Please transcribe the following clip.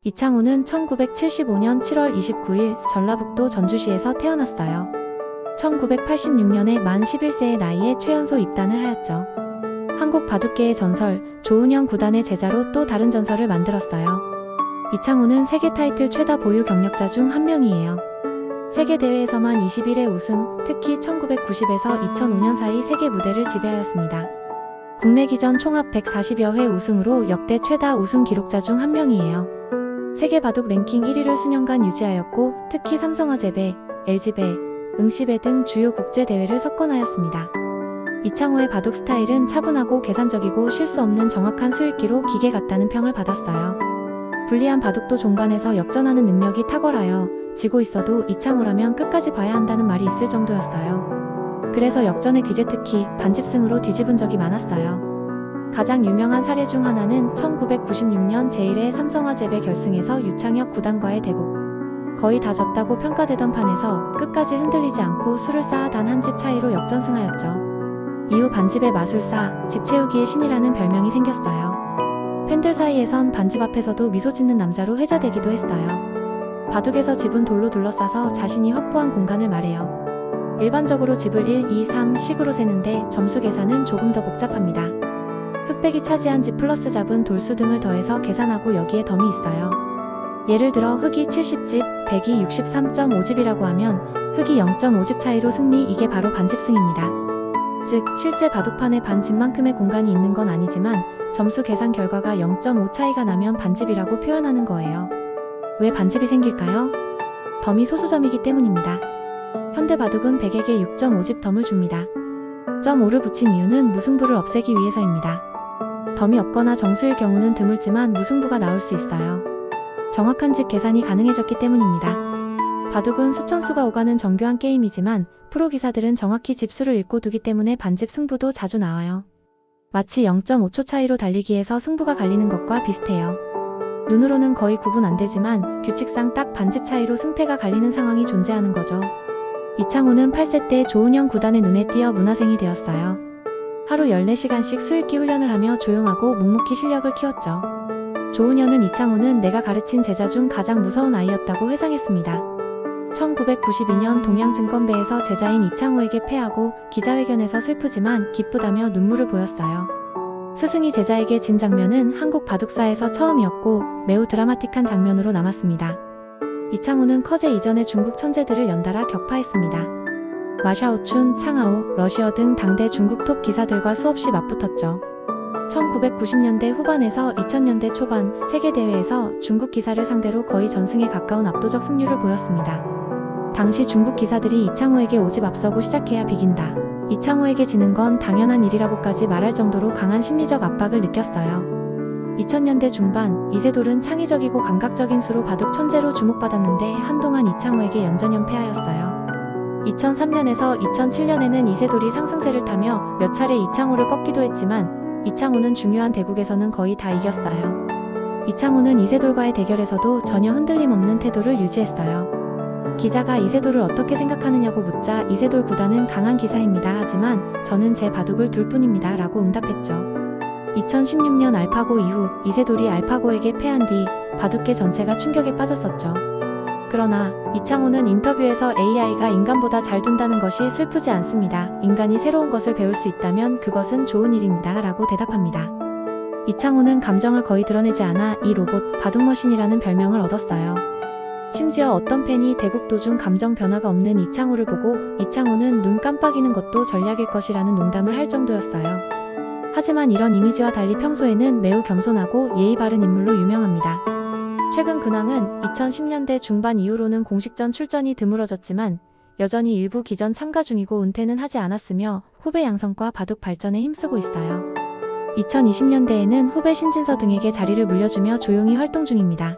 이창호는 1975년 7월 29일 전라북도 전주시에서 태어났어요. 1986년에 만 11세의 나이에 최연소 입단을 하였죠. 한국 바둑계의 전설, 조은영 구단의 제자로 또 다른 전설을 만들었어요. 이창호는 세계 타이틀 최다 보유 경력자 중 한 명이에요. 세계대회에서만 21회 우승, 특히 1990에서 2005년 사이 세계 무대를 지배하였습니다. 국내 기전 총합 140여 회 우승으로 역대 최다 우승 기록자 중 한 명이에요. 세계 바둑 랭킹 1위를 수년간 유지하였고 특히 삼성화재배, LG배, 응시배 등 주요 국제대회를 석권하였습니다. 이창호의 바둑 스타일은 차분하고 계산적이고 실수 없는 정확한 수익기로 기계 같다는 평을 받았어요. 불리한 바둑도 종반에서 역전하는 능력이 탁월하여 지고 있어도 이창호라면 끝까지 봐야 한다는 말이 있을 정도였어요. 그래서 역전의 귀재 특히 반집승으로 뒤집은 적이 많았어요. 가장 유명한 사례 중 하나는 1996년 제1회 삼성화재배 결승에서 유창혁 구단과의 대국. 거의 다 졌다고 평가되던 판에서 끝까지 흔들리지 않고 수를 쌓아 단 한 집 차이로 역전승하였죠. 이후 반집의 마술사, 집 채우기의 신이라는 별명이 생겼어요. 팬들 사이에선 반집 앞에서도 미소 짓는 남자로 회자되기도 했어요. 바둑에서 집은 돌로 둘러싸서 자신이 확보한 공간을 말해요. 일반적으로 집을 1, 2, 3 식으로 세는데 점수 계산은 조금 더 복잡합니다. 흑백이 차지한 집 플러스 잡은 돌수 등을 더해서 계산하고 여기에 덤이 있어요. 예를 들어 흑이 70집, 백이 63.5집이라고 하면 흑이 0.5집 차이로 승리, 이게 바로 반집승입니다. 즉 실제 바둑판에 반집만큼의 공간이 있는 건 아니지만 점수 계산 결과가 0.5 차이가 나면 반집이라고 표현하는 거예요. 왜 반집이 생길까요? 덤이 소수점이기 때문입니다. 현대 바둑은 백에게 6.5집 덤을 줍니다. 점 5를 붙인 이유는 무승부를 없애기 위해서입니다. 덤이 없거나 정수일 경우는 드물지만 무승부가 나올 수 있어요. 정확한 집 계산이 가능해졌기 때문입니다. 바둑은 수천 수가 오가는 정교한 게임이지만 프로 기사들은 정확히 집수를 읽고 두기 때문에 반집 승부도 자주 나와요. 마치 0.5초 차이로 달리기에서 승부가 갈리는 것과 비슷해요. 눈으로는 거의 구분 안 되지만 규칙상 딱 반집 차이로 승패가 갈리는 상황이 존재하는 거죠. 이창호는 8세 때 조은영 구단의 눈에 띄어 문화생이 되었어요. 하루 14시간씩 수익기 훈련을 하며 조용하고 묵묵히 실력을 키웠죠. 조은영은 이창호는 내가 가르친 제자 중 가장 무서운 아이였다고 회상했습니다. 1992년 동양증권배에서 제자인 이창호에게 패하고 기자회견에서 슬프지만 기쁘다며 눈물을 보였어요. 스승이 제자에게 진 장면은 한국 바둑사에서 처음이었고 매우 드라마틱한 장면으로 남았습니다. 이창호는 커제 이전의 중국 천재들을 연달아 격파했습니다. 마샤오춘, 창하오, 러시어 등 당대 중국 톱 기사들과 수없이 맞붙었죠. 1990년대 후반에서 2000년대 초반 세계대회에서 중국 기사를 상대로 거의 전승에 가까운 압도적 승률을 보였습니다. 당시 중국 기사들이 이창호에게 5집 앞서고 시작해야 비긴다. 이창호에게 지는 건 당연한 일이라고까지 말할 정도로 강한 심리적 압박을 느꼈어요. 2000년대 중반 이세돌은 창의적이고 감각적인 수로 바둑 천재로 주목받았는데 한동안 이창호에게 연전연패하였어요. 2003년에서 2007년에는 이세돌이 상승세를 타며 몇 차례 이창호를 꺾기도 했지만 이창호는 중요한 대국에서는 거의 다 이겼어요. 이창호는 이세돌과의 대결에서도 전혀 흔들림 없는 태도를 유지했어요. 기자가 이세돌을 어떻게 생각하느냐고 묻자 이세돌 구단은 강한 기사입니다. 하지만 저는 제 바둑을 둘 뿐입니다. 라고 응답했죠. 2016년 알파고 이후 이세돌이 알파고에게 패한 뒤 바둑계 전체가 충격에 빠졌었죠. 그러나 이창호는 인터뷰에서 AI가 인간보다 잘 둔다는 것이 슬프지 않습니다. 인간이 새로운 것을 배울 수 있다면 그것은 좋은 일입니다. 라고 대답합니다. 이창호는 감정을 거의 드러내지 않아 이 로봇 바둑머신이라는 별명을 얻었어요. 심지어 어떤 팬이 대국 도중 감정 변화가 없는 이창호를 보고 이창호는 눈 깜빡이는 것도 전략일 것이라는 농담을 할 정도였어요. 하지만 이런 이미지와 달리 평소에는 매우 겸손하고 예의 바른 인물로 유명합니다. 최근 근황은 2010년대 중반 이후로는 공식전 출전이 드물어졌지만 여전히 일부 기전 참가 중이고 은퇴는 하지 않았으며 후배 양성과 바둑 발전에 힘쓰고 있어요. 2020년대에는 후배 신진서 등에게 자리를 물려주며 조용히 활동 중입니다.